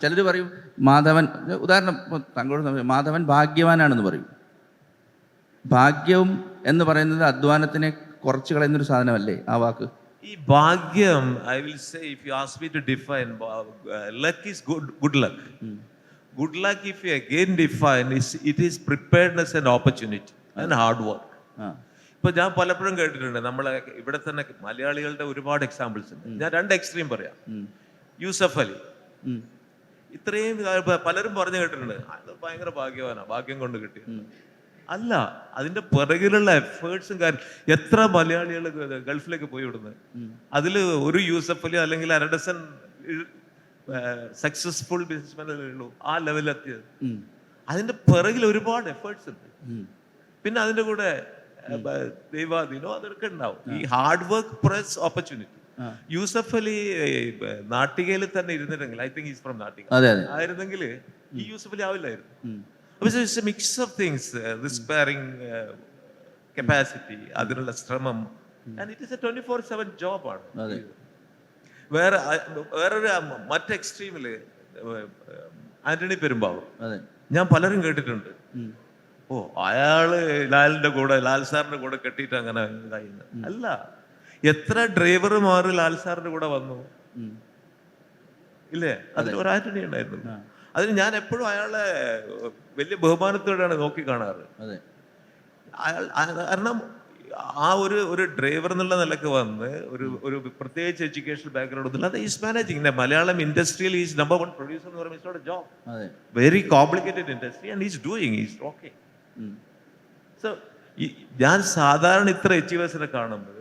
ചിലർ പറയും മാധവൻ, ഉദാഹരണം താങ്കളോട് മാധവൻ ഭാഗ്യവാനാണെന്ന് പറയും. ഭാഗ്യവും എന്ന് പറയുന്നത് അധ്വാനത്തിനെ കുറച്ച് കളയുന്നൊരു സാധനമല്ലേ ആ വാക്ക്? ഈ ഭാഗ്യം, I will say, if you ask me to define, luck is good luck. Good luck, if you again define, it is preparedness and opportunity and hard work. ഇപ്പൊ ഞാൻ പലപ്പോഴും കേട്ടിട്ടുണ്ട്, നമ്മളെ ഇവിടെ തന്നെ മലയാളികളുടെ ഒരുപാട് എക്സാമ്പിൾസ് ഉണ്ട്. ഞാൻ 2 എക്സ്ട്രീം പറയാം. യൂസഫ് അലി, ഇത്രയും പലരും പറഞ്ഞു കേട്ടിട്ടുണ്ട് അത് ഭയങ്കര ഭാഗ്യവാനാ, ഭാഗ്യം കൊണ്ട് കിട്ടിയ അല്ല. അതിന്റെ പിറകിലുള്ള എഫേർട്സും കാര്യം. എത്ര മലയാളികൾ ഗൾഫിലേക്ക് പോയി വിടുന്നത്, അതില് ഒരു യൂസഫ് അലി അല്ലെങ്കിൽ അരഡസൻ സക്സസ്ഫുൾ ബിസിനസ്മാനേ ഉള്ളൂ ആ ലെവലിലെത്തിയത്. അതിന്റെ പിറകിൽ ഒരുപാട് എഫേർട്സ് ഉണ്ട്. പിന്നെ അതിന്റെ കൂടെ ദൈവാധീനോ അതൊക്കെ ഉണ്ടാവും. ഈ hard work plus opportunity. Yusuf Ali നാട്ടികയിൽ തന്നെ ഇരുന്നിട്ടെങ്കിൽ, I think is from Nattika ആയിരുന്നെങ്കിൽ ഈ യൂസഫ് അലി ആവില്ലായിരുന്നു. Mix of things, risk bearing capacity, അതിനുള്ള ശ്രമം. ആൻഡ് ഇറ്റ് ഈസ് എ 24/7 ജോബാണ്. വേറൊരു മറ്റ് എക്സ്ട്രീമില് ആന്റണി പെരുമ്പാവൂർ, ഞാൻ പലരും കേട്ടിട്ടുണ്ട്, ഓ അയാള് ലാലിന്റെ കൂടെ, ലാൽ സാറിന്റെ കൂടെ കെട്ടിയിട്ട് അങ്ങനെ ഇതായിരുന്നു. അല്ല, എത്ര ഡ്രൈവർമാർ ലാൽ സാറിന്റെ കൂടെ വന്നു ഇല്ലേ? അതിൽ ഒരു ആന്റണി ഉണ്ടായിരുന്നു. അതിന് ഞാൻ എപ്പോഴും അയാളെ വലിയ ബഹുമാനത്തോടെയാണ് നോക്കി കാണാറ്. കാരണം ആ ഒരു ഡ്രൈവർ എന്നുള്ള നിലക്ക് വന്ന് ഒരു പ്രത്യേകിച്ച് എഡ്യൂക്കേഷണൽ ബാക്ക്ഗ്രൗണ്ട് ഒന്നുമില്ല. അത് ഈസ് മാനേജിങ്. മലയാളം ഇൻഡസ്ട്രിയിൽ ഈസ് നമ്പർ 1 പ്രൊഡ്യൂസർ എന്ന് പറയുമ്പോൾ it's not a job. Very complicated industry and is doing, is okay. So ഞാൻ സാധാരണ ഇത്ര അച്ചീവേഴ്സിനെ കാണുമ്പോൾ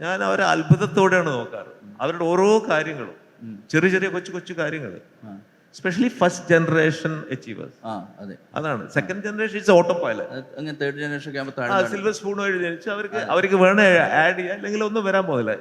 ഞാൻ അവരെ അത്ഭുതത്തോടെയാണ് നോക്കാറ്. അവരുടെ ഓരോ കാര്യങ്ങളും, ചെറിയ ചെറിയ കൊച്ചു കാര്യങ്ങൾ, സ്പെഷ്യലി ഫസ്റ്റ് ജനറേഷൻ അച്ചീവേഴ്സ്. അതാണ്. Second generation it's auto pilot. Third generation silver spoon വഴി ജനിച്ച് അവർക്ക് വേണേ ആഡ് ചെയ്യാം, അല്ലെങ്കിൽ ഒന്നും വരാൻ പോകില്ല.